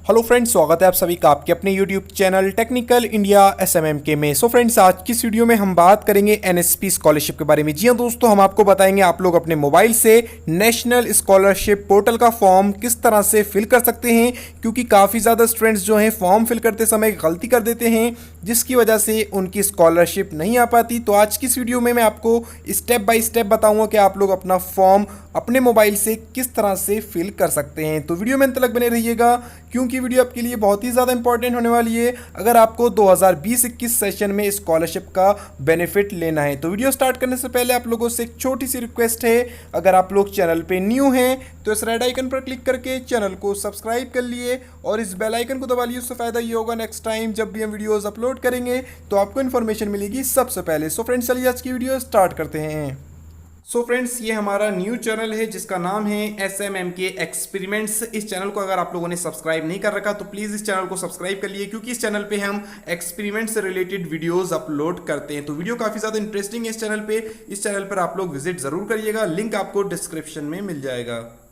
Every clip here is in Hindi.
हेलो फ्रेंड्स, स्वागत है आप सभी का आपके अपने YouTube channel technical India SMM में। सो फ्रेंड्स, आज की इस वीडियो में हम बात करेंगे एनएसपी स्कॉलरशिप के बारे में। जी हाँ दोस्तों, हम आपको बताएंगे आप लोग अपने मोबाइल से नेशनल स्कॉलरशिप पोर्टल का फॉर्म किस तरह से फिल कर सकते हैं, क्योंकि काफ़ी ज़्यादा स्टूडेंट्स जो हैं फॉर्म फिल करते समय गलती कर देते हैं, जिसकी वजह से उनकी स्कॉलरशिप नहीं आ पाती। तो आज की इस वीडियो में मैं आपको स्टेप बाय स्टेप बताऊंगा कि आप लोग अपना फॉर्म अपने मोबाइल से किस तरह से फिल कर सकते हैं। तो वीडियो में अंत तक बने रहिएगा, क्योंकि वीडियो आपके लिए बहुत ही ज़्यादा इंपॉर्टेंट होने वाली है अगर आपको 2020-21 सेशन में स्कॉलरशिप का बेनिफिट लेना है। तो वीडियो स्टार्ट करने से पहले आप लोगों से एक छोटी सी रिक्वेस्ट है, अगर आप लोग चैनल पे न्यू हैं तो इस रेड आइकन पर क्लिक करके चैनल को सब्सक्राइब कर लिए और इस बेल आइकन को दबा लिए। उससे फ़ायदा ये होगा नेक्स्ट टाइम जब भी हम वीडियोज़ अपलोड करेंगे तो आपको इन्फॉर्मेशन मिलेगी सबसे पहले। सो फ्रेंड्स, चलिए आज की वीडियो स्टार्ट करते हैं। सो फ्रेंड्स, ये हमारा न्यू चैनल है जिसका नाम है एसएमएम के एक्सपेरिमेंट्स। इस चैनल को अगर आप लोगों ने सब्सक्राइब नहीं कर रखा तो प्लीज़ इस चैनल को सब्सक्राइब कर लिए, क्योंकि इस चैनल पे हम एक्सपेरिमेंट से रिलेटेड वीडियोस अपलोड करते हैं। तो वीडियो काफ़ी ज़्यादा इंटरेस्टिंग है इस चैनल पे। इस चैनल पर आप लोग विजिट ज़रूर करिएगा, लिंक आपको डिस्क्रिप्शन में मिल जाएगा।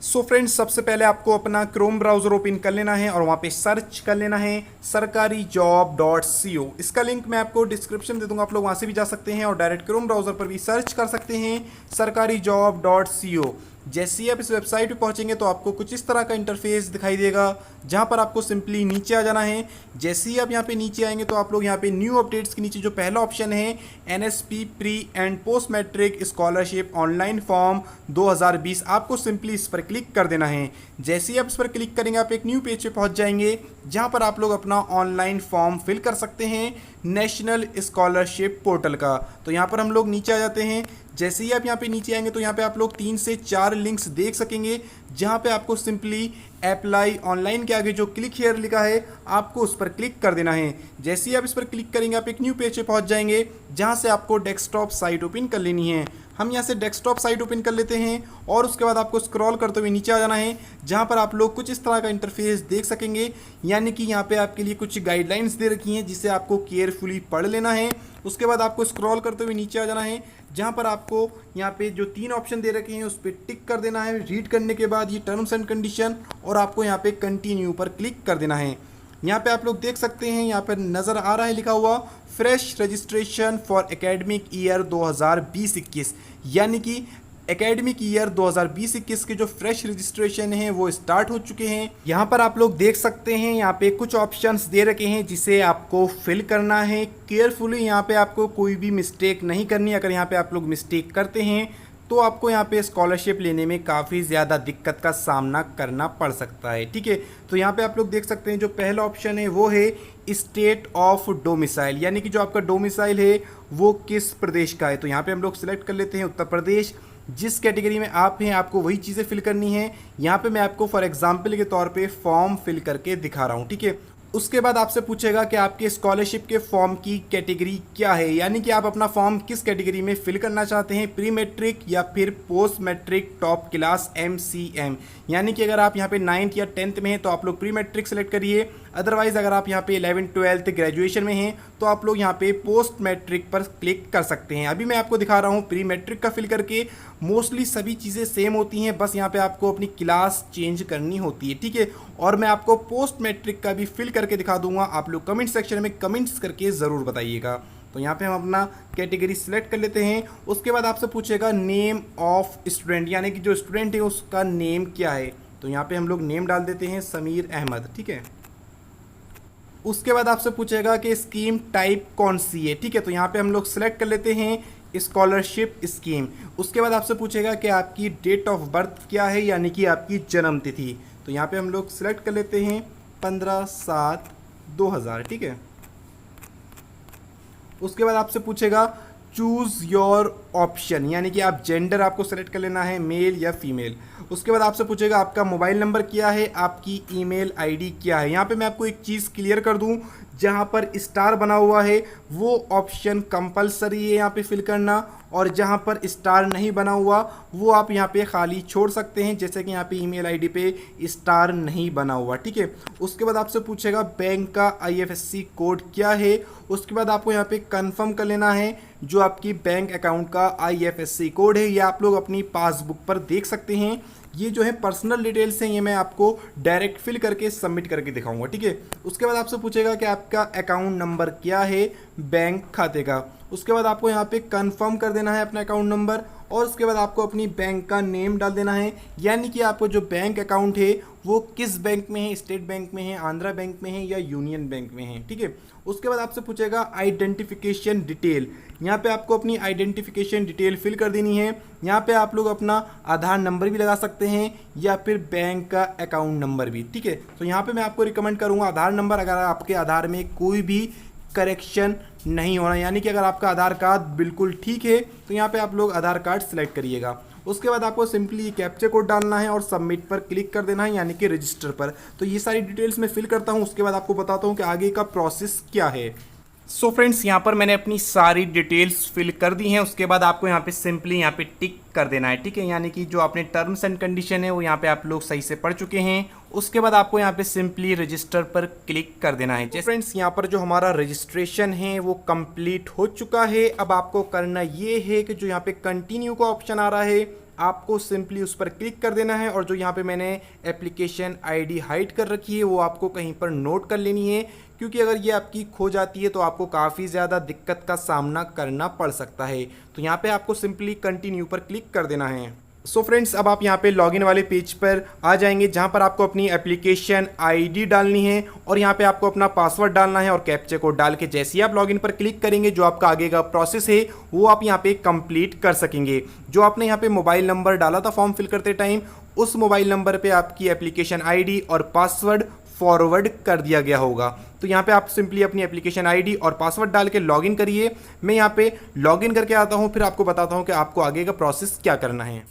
सो फ्रेंड्स, सबसे पहले आपको अपना क्रोम ब्राउज़र ओपन कर लेना है और वहाँ पे सर्च कर लेना है sarkarijob.co। इसका लिंक मैं आपको डिस्क्रिप्शन दे दूंगा, आप लोग वहाँ से भी जा सकते हैं और डायरेक्ट क्रोम ब्राउज़र पर भी सर्च कर सकते हैं sarkarijob.co। जैसे ही आप इस वेबसाइट पे पहुंचेंगे तो आपको कुछ इस तरह का इंटरफेस दिखाई देगा, जहां पर आपको सिंपली नीचे आ जाना है। जैसे ही आप यहां पे नीचे आएंगे तो आप लोग यहां पे न्यू अपडेट्स के नीचे जो पहला ऑप्शन है NSP pre and post matric scholarship online form 2020, आपको सिंपली इस पर क्लिक कर देना है। जैसे ही आप इस पर क्लिक करेंगे आप एक न्यू पेज पे पहुंच जाएंगे, जहां पर आप लोग अपना ऑनलाइन फॉर्म फिल कर सकते हैं नेशनल स्कॉलरशिप पोर्टल का। तो यहाँ पर हम लोग नीचे आ जाते हैं। जैसे ही आप यहाँ पे नीचे आएंगे तो यहाँ पे आप लोग 3 से 4 लिंक्स देख सकेंगे, जहाँ पे आपको सिंपली अप्लाई ऑनलाइन के आगे जो क्लिक हियर लिखा है आपको उस पर क्लिक कर देना है। जैसे ही आप इस पर क्लिक करेंगे आप एक न्यू पेज पे पहुँच जाएंगे, जहाँ से आपको डेस्कटॉप साइट ओपन कर लेनी है। हम यहाँ से डेस्कटॉप साइट ओपन कर लेते हैं और उसके बाद आपको स्क्रॉल करते हुए नीचे आ जाना है, जहाँ पर आप लोग कुछ इस तरह का इंटरफेस देख सकेंगे। यानी कि यहाँ पे आपके लिए कुछ गाइडलाइंस दे रखी हैं जिसे आपको केयरफुली पढ़ लेना है। उसके बाद आपको स्क्रॉल करते हुए नीचे आ जाना है, जहाँ पर आपको यहाँ पे जो 3 ऑप्शन दे रखे हैं उस पर टिक कर देना है। रीड करने के बाद ये टर्म्स एंड कंडीशन और आपको यहाँ पे कंटिन्यू पर क्लिक कर देना है। यहाँ पे आप लोग देख सकते हैं, यहाँ पर नज़र आ रहा है लिखा हुआ fresh registration for academic year 2020-21, यानी कि एकेडमिक ईयर 2020-21 के जो फ्रेश रजिस्ट्रेशन है वो स्टार्ट हो चुके हैं। यहाँ पर आप लोग देख सकते हैं, यहाँ पे कुछ ऑप्शंस दे रखे हैं जिसे आपको फिल करना है केयरफुली। यहाँ पे आपको कोई भी मिस्टेक नहीं करनी। अगर यहाँ पे आप लोग मिस्टेक करते हैं तो आपको यहाँ पे स्कॉलरशिप लेने में काफ़ी ज़्यादा दिक्कत का सामना करना पड़ सकता है। ठीक है, तो यहाँ पे आप लोग देख सकते हैं जो पहला ऑप्शन है वो है स्टेट ऑफ डोमिसाइल, यानी कि जो आपका डोमिसाइल है वो किस प्रदेश का है। तो यहाँ पे हम लोग सिलेक्ट कर लेते हैं उत्तर प्रदेश। जिस कैटेगरी में आप हैं आपको वही चीज़ें फिल करनी है। यहाँ पे मैं आपको फॉर एग्जांपल के तौर पे फॉर्म फिल करके दिखा रहा हूँ। ठीक है, उसके बाद आपसे पूछेगा कि आपके स्कॉलरशिप के फॉर्म की कैटेगरी क्या है, यानी कि आप अपना फॉर्म किस कैटेगरी में फिल करना चाहते हैं, प्री मैट्रिक या फिर post matric top class MCM। यानी कि अगर आप यहाँ पे 9th या 10th में हैं तो आप लोग प्री मैट्रिक सेलेक्ट करिए। अदरवाइज़ अगर आप यहाँ पे 11th 12th ग्रेजुएशन में हैं तो आप लोग यहाँ पे पोस्ट मैट्रिक पर क्लिक कर सकते हैं। अभी मैं आपको दिखा रहा हूँ प्री मैट्रिक का फिल करके। मोस्टली सभी चीज़ें सेम होती हैं, बस यहाँ पे आपको अपनी क्लास चेंज करनी होती है। ठीक है, और मैं आपको पोस्ट मैट्रिक का भी फिल करके दिखा दूंगा। आप लोग कमेंट सेक्शन में कमेंट्स करके ज़रूर बताइएगा। तो यहाँ पे हम अपना कैटेगरी सिलेक्ट कर लेते हैं। उसके बाद आपसे पूछेगा नेम ऑफ स्टूडेंट, यानी कि जो स्टूडेंट है उसका नेम क्या है। तो यहाँ पे हम लोग नेम डाल देते हैं समीर अहमद। ठीक है, उसके बाद आपसे पूछेगा कि स्कीम टाइप कौन सी है। ठीक है, तो यहाँ पे हम लोग सिलेक्ट कर लेते हैं स्कॉलरशिप स्कीम। उसके बाद आपसे पूछेगा कि आपकी डेट ऑफ बर्थ क्या है, यानी कि आपकी जन्म तिथि। तो यहाँ पे हम लोग सिलेक्ट कर लेते हैं 15/7/2000। ठीक है, उसके बाद आपसे पूछेगा चूज़ योर ऑप्शन, यानी कि आप जेंडर आपको सेलेक्ट कर लेना है, मेल या फीमेल। उसके बाद आपसे पूछेगा आपका मोबाइल नंबर क्या है, आपकी ईमेल आईडी क्या है। यहाँ पे मैं आपको एक चीज़ क्लियर कर दूँ, जहाँ पर स्टार बना हुआ है वो ऑप्शन कंपलसरी है यहाँ पे फिल करना, और जहाँ पर स्टार नहीं बना हुआ वो आप यहाँ पे खाली छोड़ सकते हैं, जैसे कि यहाँ पे ईमेल आईडी पे स्टार नहीं बना हुआ। ठीक है, उसके बाद आपसे पूछेगा बैंक का IFSC कोड क्या है। उसके बाद आपको यहाँ पे कंफर्म कर लेना है जो आपकी बैंक अकाउंट का IFSC कोड है। ये आप लोग अपनी पासबुक पर देख सकते हैं। ये जो है पर्सनल डिटेल्स हैं, ये मैं आपको डायरेक्ट फिल करके सबमिट करके दिखाऊंगा, ठीक है। उसके बाद आपसे पूछेगा कि आपका अकाउंट नंबर क्या है बैंक खाते का। उसके बाद आपको यहाँ पे कंफर्म कर देना है अपना अकाउंट नंबर, और उसके बाद आपको अपनी बैंक का नेम डाल देना है, यानी कि आपको जो बैंक अकाउंट है वो किस बैंक में है, स्टेट बैंक में है, आंध्रा बैंक में है या यूनियन बैंक में है, ठीक है। उसके बाद आपसे पूछेगा आइडेंटिफिकेशन डिटेल। यहाँ पे आपको अपनी आइडेंटिफिकेशन डिटेल फिल कर देनी है। यहाँ पे आप लोग अपना आधार नंबर भी लगा सकते हैं या फिर बैंक का अकाउंट नंबर भी, ठीक है। तो यहाँ पे मैं आपको रिकमेंड करूँगा आधार नंबर, अगर आपके आधार में कोई भी करेक्शन नहीं होना, यानी कि अगर आपका आधार कार्ड बिल्कुल ठीक है तो यहाँ पे आप लोग आधार कार्ड सेलेक्ट करिएगा। उसके बाद आपको सिंपली कैप्चा कोड डालना है और सबमिट पर क्लिक कर देना है, यानी कि रजिस्टर पर। तो ये सारी डिटेल्स मैं फिल करता हूँ, उसके बाद आपको बताता हूँ कि आगे का प्रोसेस क्या है। सो फ्रेंड्स, यहाँ पर मैंने अपनी सारी डिटेल्स फिल कर दी हैं। उसके बाद आपको यहाँ पे सिंपली यहाँ पे टिक कर देना है, ठीक है, यानी कि जो आपने टर्म्स एंड कंडीशन है वो यहाँ पे आप लोग सही से पढ़ चुके हैं। उसके बाद आपको यहाँ पे सिंपली रजिस्टर पर क्लिक कर देना है। जैसे फ्रेंड्स, यहाँ पर जो हमारा रजिस्ट्रेशन है वो कंप्लीट हो चुका है। अब आपको करना ये है कि जो यहाँ पे कंटिन्यू का ऑप्शन आ रहा है आपको सिंपली उस पर क्लिक कर देना है, और जो यहाँ पे मैंने एप्लीकेशन आईडी हाइड कर रखी है वो आपको कहीं पर नोट कर लेनी है, क्योंकि अगर ये आपकी खो जाती है तो आपको काफ़ी ज़्यादा दिक्कत का सामना करना पड़ सकता है। तो यहाँ पे आपको सिंपली कंटिन्यू पर क्लिक कर देना है। सो फ्रेंड्स, अब आप यहाँ पे लॉगिन वाले पेज पर आ जाएंगे, जहाँ पर आपको अपनी एप्लीकेशन आईडी डालनी है और यहाँ पे आपको अपना पासवर्ड डालना है, और कैप्चा कोड डाल के जैसे ही आप लॉगिन पर क्लिक करेंगे जो आपका आगे का प्रोसेस है वो आप यहाँ पे कंप्लीट कर सकेंगे। जो आपने यहाँ पे मोबाइल नंबर डाला था फॉर्म फिल करते टाइम, उस मोबाइल नंबर पे आपकी एप्लीकेशन आईडी और पासवर्ड फॉरवर्ड कर दिया गया होगा। तो यहाँ पे आप सिंपली अपनी एप्लीकेशन आईडी और पासवर्ड डाल के लॉगिन करिए। मैं यहाँ पे लॉगिन करके आता हूँ, फिर आपको बताता हूँ कि आपको आगे का प्रोसेस क्या करना है।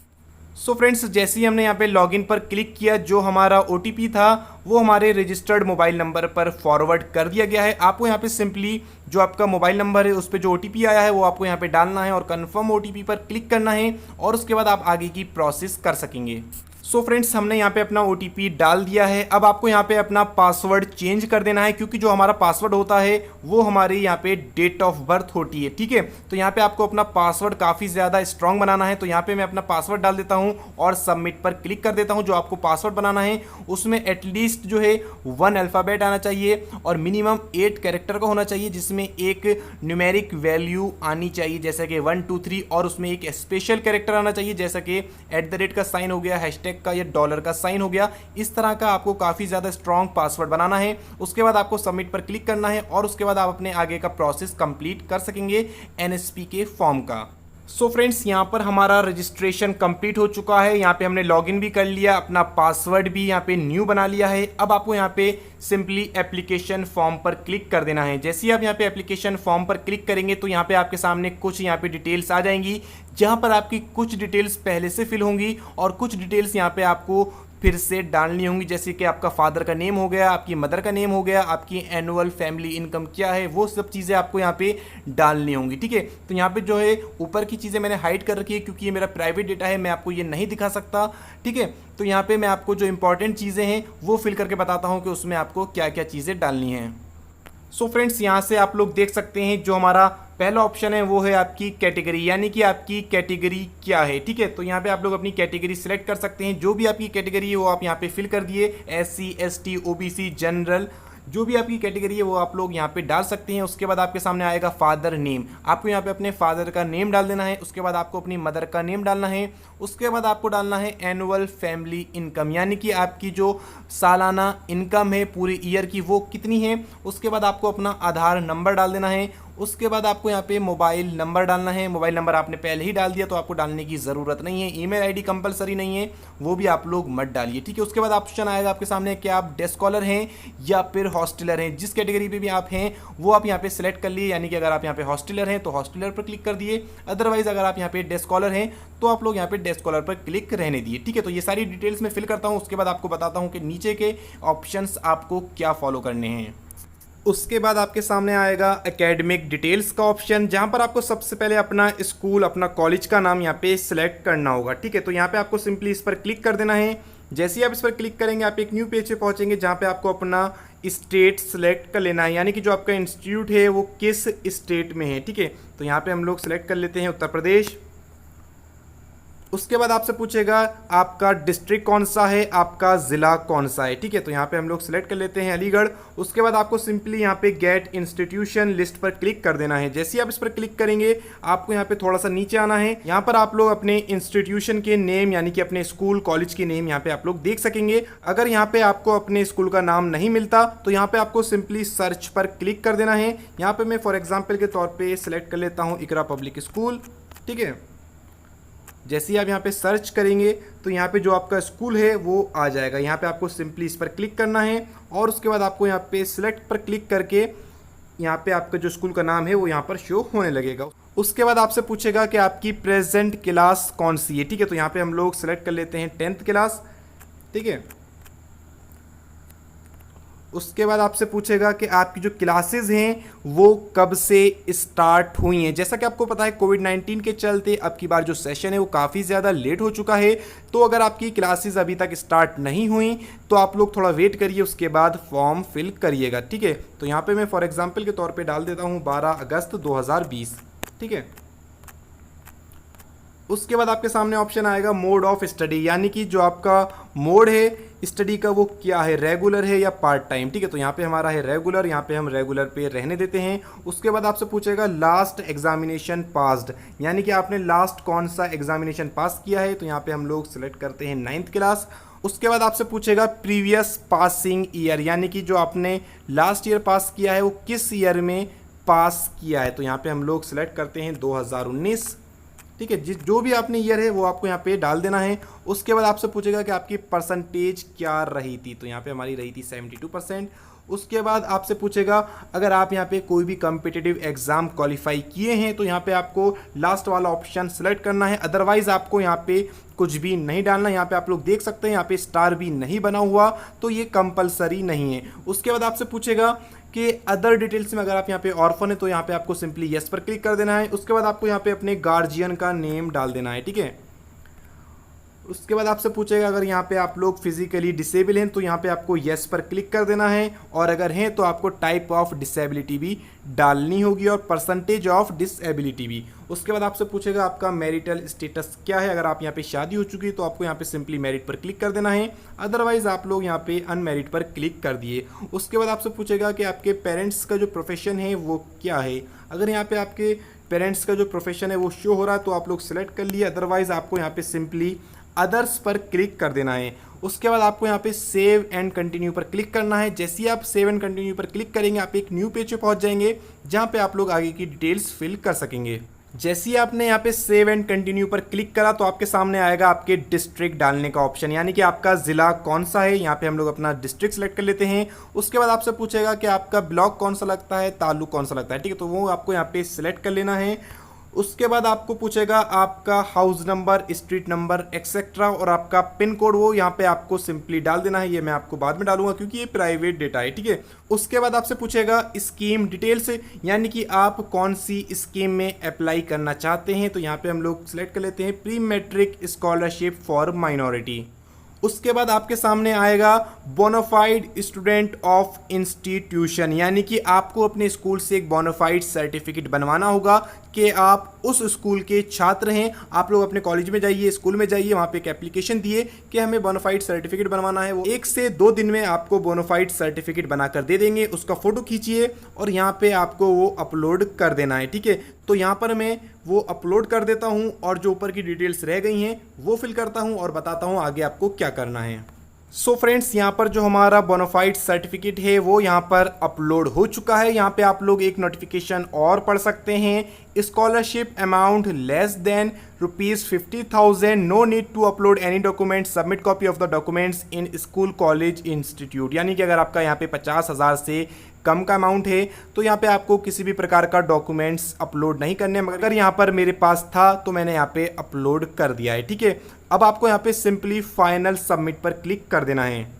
सो फ्रेंड्स, जैसे ही हमने यहाँ पे लॉगिन पर क्लिक किया, जो हमारा OTP था वो हमारे रजिस्टर्ड मोबाइल नंबर पर फॉरवर्ड कर दिया गया है। आपको यहाँ पे सिंपली जो आपका मोबाइल नंबर है उस पर जो OTP आया है वो आपको यहाँ पे डालना है और कंफर्म OTP पर क्लिक करना है, और उसके बाद आप आगे की प्रोसेस कर सकेंगे। सो फ्रेंड्स, हमने यहाँ पे अपना OTP डाल दिया है। अब आपको यहाँ पे अपना पासवर्ड चेंज कर देना है, क्योंकि जो हमारा पासवर्ड होता है वो हमारी यहाँ पे डेट ऑफ बर्थ होती है, ठीक है। तो यहाँ पे आपको अपना पासवर्ड काफ़ी ज़्यादा स्ट्रॉन्ग बनाना है। तो यहाँ पे मैं अपना पासवर्ड डाल देता हूँ और सबमिट पर क्लिक कर देता हूँ। जो आपको पासवर्ड बनाना है उसमें एटलीस्ट जो है 1 अल्फ़ाबेट आना चाहिए और मिनिमम 8 कैरेक्टर का होना चाहिए, जिसमें एक न्यूमेरिक वैल्यू आनी चाहिए जैसे कि 1 2 3, और उसमें एक स्पेशल कैरेक्टर आना चाहिए जैसा कि @ का साइन हो गया, हैशटैग का या डॉलर का साइन हो गया। इस तरह का आपको काफ़ी ज़्यादा स्ट्रॉन्ग पासवर्ड बनाना है। उसके बाद आपको सबमिट पर क्लिक करना है, और उसके बाद आप अपने आगे का प्रोसेस कंप्लीट कर सकेंगे NSP के फॉर्म का। सो फ्रेंड्स, यहाँ पर हमारा रजिस्ट्रेशन कंप्लीट हो चुका है। यहाँ पे हमने लॉगिन भी कर लिया, अपना पासवर्ड भी यहाँ पे न्यू बना लिया है। अब आपको यहाँ पे सिंपली एप्लीकेशन फॉर्म पर क्लिक कर देना है। जैसे ही आप यहाँ पे एप्लीकेशन फॉर्म पर क्लिक करेंगे तो यहाँ पे आपके सामने कुछ यहाँ पे डिटेल्स आ जाएंगी, जहाँ पर आपकी कुछ डिटेल्स पहले से फिल होंगी और कुछ डिटेल्स यहाँ पे आपको फिर से डालनी होंगी, जैसे कि आपका फादर का नेम हो गया, आपकी मदर का नेम हो गया, आपकी एनुअल फैमिली इनकम क्या है, वो सब चीज़ें आपको यहाँ पे डालनी होंगी, ठीक है। तो यहाँ पे जो है ऊपर की चीज़ें मैंने हाइड कर रखी है, क्योंकि ये मेरा प्राइवेट डेटा है, मैं आपको ये नहीं दिखा सकता, ठीक है। तो यहाँ पे मैं आपको जो इंपॉर्टेंट चीज़ें हैं वो फिल करके बताता हूँ कि उसमें आपको क्या क्या चीज़ें डालनी हैं। सो फ्रेंड्स, यहाँ से आप लोग देख सकते हैं जो हमारा पहला ऑप्शन है वो है आपकी कैटेगरी, यानी कि आपकी कैटेगरी क्या है, ठीक है। तो यहाँ पे आप लोग अपनी कैटेगरी सिलेक्ट कर सकते हैं। जो भी आपकी कैटेगरी है वो आप यहाँ पे फिल कर दिए, SC ST OBC जनरल, जो भी आपकी कैटेगरी है वो आप लोग यहाँ पे डाल सकते हैं। उसके बाद आपके सामने आएगा फादर नेम, आपको यहाँ पे अपने फादर का नेम डाल देना है। उसके बाद आपको अपनी मदर का नेम डालना है। उसके बाद आपको डालना है एनुअल फैमिली इनकम, यानी कि आपकी जो सालाना इनकम है पूरे ईयर की वो कितनी है। उसके बाद आपको अपना आधार नंबर डाल देना है। उसके बाद आपको यहाँ पे मोबाइल नंबर डालना है। मोबाइल नंबर आपने पहले ही डाल दिया तो आपको डालने की ज़रूरत नहीं है। ईमेल आईडी कंपलसरी नहीं है, वो भी आप लोग मत डालिए, ठीक है। उसके बाद ऑप्शन आएगा आपके सामने कि आप डे स्कॉलर हैं या फिर हॉस्टलर हैं। जिस कैटेगरी पे भी आप हैं वो आप यहाँ पे सिलेक्ट कर लिए, यानी कि अगर आप यहाँ पे हॉस्टलर हैं तो हॉस्टलर पर क्लिक कर दिए, अदरवाइज अगर आप यहाँ पे डे स्कॉलर हैं तो आप लोग यहाँ पे डे स्कॉलर पर क्लिक रहने दिए, ठीक है। तो ये सारी डिटेल्स मैं फिल करता हूँ, उसके बाद आपको बताता हूँ कि नीचे के ऑप्शंस आपको क्या फॉलो करने हैं। उसके बाद आपके सामने आएगा एकेडमिक डिटेल्स का ऑप्शन, जहां पर आपको सबसे पहले अपना स्कूल, अपना कॉलेज का नाम यहाँ पे सिलेक्ट करना होगा, ठीक है। तो यहाँ पे आपको सिंपली इस पर क्लिक कर देना है। जैसे ही आप इस पर क्लिक करेंगे आप एक न्यू पेज पे पहुंचेंगे, जहाँ पे आपको अपना स्टेट सेलेक्ट कर लेना है, यानी कि जो आपका इंस्टीट्यूट है वो किस स्टेट में है, ठीक है। तो यहाँ पे हम लोग सेलेक्ट कर लेते हैं उत्तर प्रदेश। उसके बाद आपसे पूछेगा आपका डिस्ट्रिक्ट कौन सा है, आपका ज़िला कौन सा है। ठीक है, तो यहाँ पे हम लोग सिलेक्ट कर लेते हैं अलीगढ़। उसके बाद आपको सिंपली यहाँ पे गेट इंस्टीट्यूशन लिस्ट पर क्लिक कर देना है। जैसे ही आप इस पर क्लिक करेंगे आपको यहाँ पे थोड़ा सा नीचे आना है। यहाँ पर आप लोग अपने इंस्टीट्यूशन के नेम यानी कि अपने स्कूल कॉलेज के नेम यहाँ पे आप लोग देख सकेंगे। अगर यहाँ पे आपको अपने स्कूल का नाम नहीं मिलता तो यहाँ पे आपको सिंपली सर्च पर क्लिक कर देना है। यहाँ पे मैं फॉर एग्जाम्पल के तौर पर सिलेक्ट कर लेता हूँ इकरा पब्लिक स्कूल। ठीक है, जैसे ही आप यहाँ पे सर्च करेंगे तो यहाँ पे जो आपका स्कूल है वो आ जाएगा। यहाँ पे आपको सिंपली इस पर क्लिक करना है और उसके बाद आपको यहाँ पे सिलेक्ट पर क्लिक करके यहाँ पे आपका जो स्कूल का नाम है वो यहाँ पर शो होने लगेगा। उसके बाद आपसे पूछेगा कि आपकी प्रेजेंट क्लास कौन सी है। ठीक है, तो यहाँ पे हम लोग सेलेक्ट कर लेते हैं 10th क्लास। ठीक है, उसके बाद आपसे पूछेगा कि आपकी जो क्लासेस हैं वो कब से स्टार्ट हुई हैं। जैसा कि आपको पता है कोविड-19 के चलते अब की बार जो सेशन है वो काफ़ी ज़्यादा लेट हो चुका है। तो अगर आपकी क्लासेस अभी तक स्टार्ट नहीं हुई तो आप लोग थोड़ा वेट करिए, उसके बाद फॉर्म फिल करिएगा। ठीक है, तो यहाँ पे मैं फॉर एग्जांपल के तौर पे डाल देता हूँ 12 अगस्त 2020। ठीक है, उसके बाद आपके सामने ऑप्शन आएगा मोड ऑफ स्टडी, यानी कि जो आपका मोड है स्टडी का वो क्या है, रेगुलर है या पार्ट टाइम। ठीक है, तो यहाँ पे हमारा है रेगुलर, यहाँ पे हम रेगुलर पे रहने देते हैं। उसके बाद आपसे पूछेगा लास्ट एग्जामिनेशन पास्ड, यानी कि आपने लास्ट कौन सा एग्जामिनेशन पास किया है। तो यहाँ पे हम लोग सिलेक्ट करते हैं 9th क्लास। उसके बाद आपसे पूछेगा प्रीवियस पासिंग ईयर, यानी कि जो आपने लास्ट ईयर पास किया है वो किस ईयर में पास किया है। तो यहाँ पे हम लोग सिलेक्ट करते हैं 2019। ठीक है, जो भी आपने ईयर है वो आपको यहाँ पे डाल देना है। उसके बाद आपसे पूछेगा कि आपकी परसेंटेज क्या रही थी। तो यहाँ पे हमारी रही थी 72%। उसके बाद आपसे पूछेगा अगर आप यहाँ पे कोई भी कम्पिटिटिव एग्जाम क्वालिफाई किए हैं तो यहाँ पे आपको लास्ट वाला ऑप्शन सेलेक्ट करना है, अदरवाइज आपको यहाँ पे कुछ भी नहीं डालना। यहाँ पे आप लोग देख सकते हैं यहाँ पे स्टार भी नहीं बना हुआ, तो ये कंपलसरी नहीं है। उसके बाद आपसे पूछेगा कि अदर डिटेल्स में अगर आप यहाँ पे ऑर्फन है तो यहाँ पे आपको सिंपली यस पर क्लिक कर देना है। उसके बाद आपको यहाँ पे अपने गार्जियन का नेम डाल देना है। ठीक है, उसके बाद आपसे पूछेगा अगर यहाँ पे आप लोग फिजिकली डिसेबल हैं तो यहाँ पे आपको यस पर क्लिक कर देना है, और अगर हैं तो आपको टाइप ऑफ डिसेबिलिटी भी डालनी होगी और परसेंटेज ऑफ डिसेबिलिटी भी। उसके बाद आपसे पूछेगा आपका मैरिटल स्टेटस क्या है। अगर आप यहाँ पे शादी हो चुकी है तो आपको यहाँ पे सिंपली मैरिड पर क्लिक कर देना है, अदरवाइज आप लोग यहाँ पे अनमैरिड पर क्लिक कर दिए। उसके बाद आपसे पूछेगा कि आपके पेरेंट्स का जो प्रोफेशन है वो क्या है। अगर यहाँ पे आपके पेरेंट्स का जो प्रोफेशन है वो शो हो रहा है तो आप लोग सेलेक्ट कर लिए, अदरवाइज आपको यहाँ पे सिंपली अदर्स पर क्लिक कर देना है। उसके बाद आपको यहाँ पे सेव एंड कंटिन्यू पर क्लिक करना है। जैसे ही आप सेव एंड कंटिन्यू पर क्लिक करेंगे आप एक न्यू पेज पे पहुंच जाएंगे जहाँ पे आप लोग आगे की डिटेल्स फिल कर सकेंगे। जैसे ही आपने यहाँ पे सेव एंड कंटिन्यू पर क्लिक करा तो आपके सामने आएगा आपके डिस्ट्रिक्ट डालने का ऑप्शन, यानी कि आपका ज़िला कौन सा है। यहाँ पे हम लोग अपना डिस्ट्रिक्ट सेलेक्ट कर लेते हैं। उसके बाद आपसे पूछेगा कि आपका ब्लॉक कौन सा लगता है, ताल्लुक कौन सा लगता है। ठीक है, तो वो आपको यहाँ पे सिलेक्ट कर लेना है। उसके बाद आपको पूछेगा आपका house number, street number etcetera और आपका पिन कोड, वो यहाँ पे आपको सिंपली डाल देना है। ये मैं आपको बाद में डालूंगा क्योंकि ये प्राइवेट डेटा है। ठीक है, उसके बाद आपसे पूछेगा स्कीम डिटेल्स, यानी कि आप कौन सी स्कीम में अप्लाई करना चाहते हैं। तो यहाँ पे हम लोग सिलेक्ट कर लेते हैं pre matric scholarship for minority. उसके बाद आपके सामने आएगा बोनाफाइड स्टूडेंट ऑफ इंस्टीट्यूशन, यानी कि आपको अपने स्कूल से एक बोनाफाइड सर्टिफिकेट बनवाना होगा कि आप उस स्कूल के छात्र हैं। आप लोग अपने कॉलेज में जाइए, स्कूल में जाइए, वहाँ पे एक एप्लीकेशन दिए कि हमें बोनाफाइड सर्टिफिकेट बनवाना है। वो 1 से 2 दिन में आपको बोनाफाइड सर्टिफिकेट बनाकर दे देंगे। उसका फोटो खींचिए और यहाँ पे आपको वो अपलोड कर देना है। ठीक है, तो यहाँ पर मैं वो अपलोड कर देता हूँ और जो ऊपर की डिटेल्स रह गई हैं वो फिल करता हूँ और बताता हूँ आगे आपको क्या करना है। सो फ्रेंड्स, यहाँ पर जो हमारा बोनाफाइड सर्टिफिकेट है वो यहाँ पर अपलोड हो चुका है। यहाँ पे आप लोग एक नोटिफिकेशन और पढ़ सकते हैं, scholarship amount less than ₹50,000, no need to upload any document, submit copy of the documents in school college institute. यानी कि अगर आपका यहाँ पे 50,000 से कम का अमाउंट है तो यहाँ पे आपको किसी भी प्रकार का डॉक्यूमेंट्स अपलोड नहीं करने, मगर यहाँ पर मेरे पास था तो मैंने यहाँ पे अपलोड कर दिया है। ठीक है, अब आपको यहाँ पे सिंपली फाइनल सबमिट पर क्लिक कर देना है।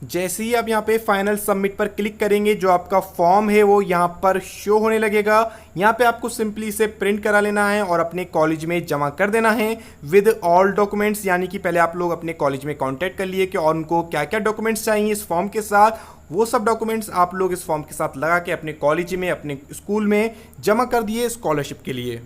जैसे ही आप यहाँ पे फाइनल सबमिट पर क्लिक करेंगे जो आपका फॉर्म है वो यहाँ पर शो होने लगेगा। यहाँ पे आपको सिंपली इसे प्रिंट करा लेना है और अपने कॉलेज में जमा कर देना है विद ऑल डॉक्यूमेंट्स, यानी कि पहले आप लोग अपने कॉलेज में कांटेक्ट कर लिए कि और उनको क्या क्या डॉक्यूमेंट्स चाहिए इस फॉर्म के साथ, वो सब डॉक्यूमेंट्स आप लोग इस फॉर्म के साथ लगा के अपने कॉलेज में, अपने स्कूल में जमा कर दिए स्कॉलरशिप के लिए।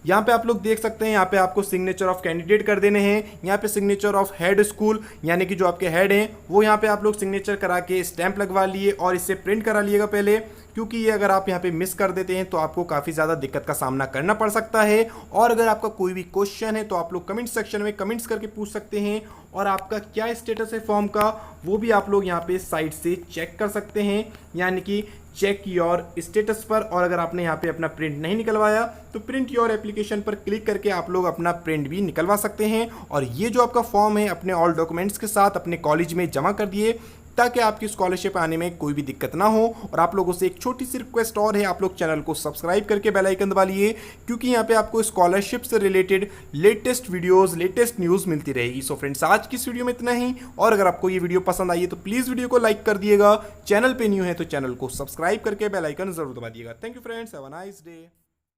यहाँ पे आप लोग देख सकते हैं, यहाँ पे आपको सिग्नेचर ऑफ कैंडिडेट कर देने हैं, यहाँ पे सिग्नेचर ऑफ हेड स्कूल यानी कि जो आपके हेड हैं वो यहाँ पे आप लोग सिग्नेचर करा के स्टैंप लगवा लिए और इससे प्रिंट करा लिएगा पहले, क्योंकि ये अगर आप यहाँ पे मिस कर देते हैं तो आपको काफ़ी ज़्यादा दिक्कत का सामना करना पड़ सकता है। और अगर आपका कोई भी क्वेश्चन है तो आप लोग कमेंट सेक्शन में कमेंट्स करके पूछ सकते हैं, और आपका क्या स्टेटस है फॉर्म का वो भी आप लोग यहाँ पे साइट से चेक कर सकते हैं, यानी कि चेक योर स्टेटस पर। और अगर आपने यहाँ पे अपना प्रिंट नहीं निकलवाया तो प्रिंट योर एप्लीकेशन पर क्लिक करके आप लोग अपना प्रिंट भी निकलवा सकते हैं। और ये जो आपका फॉर्म है अपने ऑल डॉक्यूमेंट्स के साथ अपने कॉलेज में जमा कर दिए, ताकि आपकी स्कॉलरशिप आने में कोई भी दिक्कत ना हो। और आप लोगों से एक छोटी सी रिक्वेस्ट और है, आप लोग चैनल को सब्सक्राइब करके बेल आइकन दबा लिए, क्योंकि यहाँ पे आपको स्कॉलरशिप से related latest videos latest news मिलती रहेगी। सो फ्रेंड्स, आज की इस वीडियो में इतना ही, और अगर आपको ये वीडियो पसंद आई है तो प्लीज़ वीडियो को लाइक कर दिएगा, चैनल पे न्यू है तो चैनल को सब्सक्राइब करके बेल आइकन जरूर दबा दिएगा। Thank you friends, have a nice day.